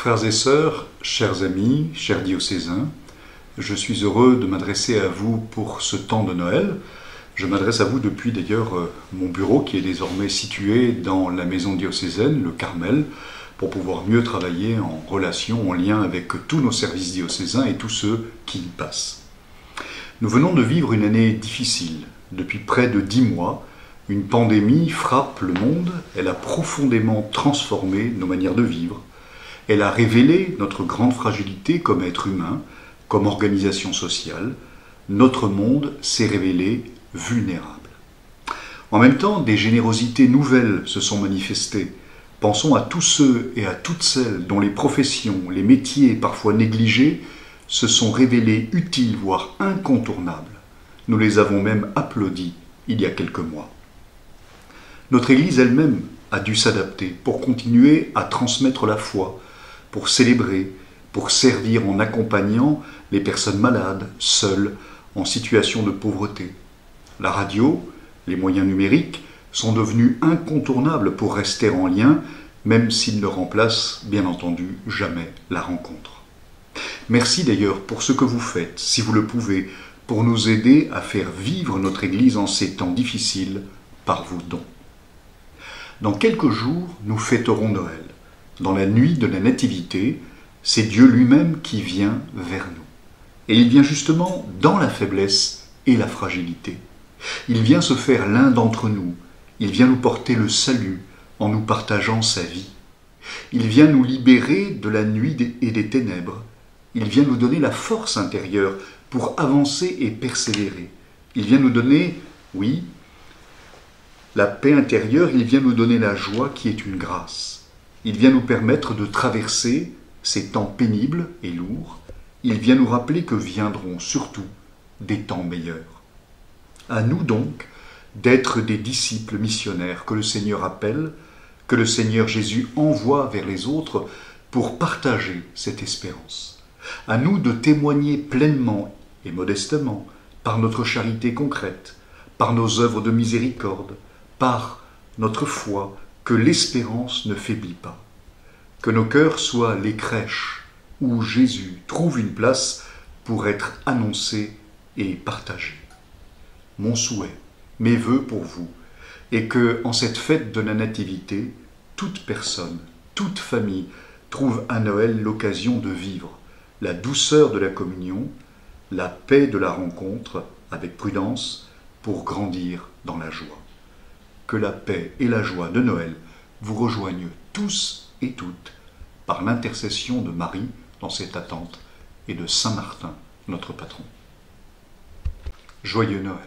Frères et sœurs, chers amis, chers diocésains, je suis heureux de m'adresser à vous pour ce temps de Noël. Je m'adresse à vous depuis d'ailleurs mon bureau qui est désormais situé dans la maison diocésaine, le Carmel, pour pouvoir mieux travailler en relation, en lien avec tous nos services diocésains et tous ceux qui y passent. Nous venons de vivre une année difficile. Depuis près de 10 mois, une pandémie frappe le monde. Elle a profondément transformé nos manières de vivre. Elle a révélé notre grande fragilité comme être humain, comme organisation sociale. Notre monde s'est révélé vulnérable. En même temps, des générosités nouvelles se sont manifestées. Pensons à tous ceux et à toutes celles dont les professions, les métiers parfois négligés, se sont révélés utiles, voire incontournables. Nous les avons même applaudis il y a quelques mois. Notre Église elle-même a dû s'adapter pour continuer à transmettre la foi, pour célébrer, pour servir en accompagnant les personnes malades, seules, en situation de pauvreté. La radio, les moyens numériques sont devenus incontournables pour rester en lien, même s'ils ne remplacent, bien entendu, jamais la rencontre. Merci d'ailleurs pour ce que vous faites, si vous le pouvez, pour nous aider à faire vivre notre Église en ces temps difficiles par vos dons. Dans quelques jours, nous fêterons Noël. Dans la nuit de la Nativité, c'est Dieu lui-même qui vient vers nous. Et il vient justement dans la faiblesse et la fragilité. Il vient se faire l'un d'entre nous. Il vient nous porter le salut en nous partageant sa vie. Il vient nous libérer de la nuit et des ténèbres. Il vient nous donner la force intérieure pour avancer et persévérer. Il vient nous donner, oui, la paix intérieure. Il vient nous donner la joie qui est une grâce. Il vient nous permettre de traverser ces temps pénibles et lourds. Il vient nous rappeler que viendront surtout des temps meilleurs. À nous donc d'être des disciples missionnaires que le Seigneur appelle, que le Seigneur Jésus envoie vers les autres pour partager cette espérance. À nous de témoigner pleinement et modestement par notre charité concrète, par nos œuvres de miséricorde, par notre foi, que l'espérance ne faiblit pas. Que nos cœurs soient les crèches où Jésus trouve une place pour être annoncé et partagé. Mon souhait, mes vœux pour vous, est que, en cette fête de la Nativité, toute personne, toute famille trouve à Noël l'occasion de vivre la douceur de la communion, la paix de la rencontre avec prudence pour grandir dans la joie. Que la paix et la joie de Noël vous rejoignent tous et toutes par l'intercession de Marie dans cette attente et de Saint Martin, notre patron. Joyeux Noël!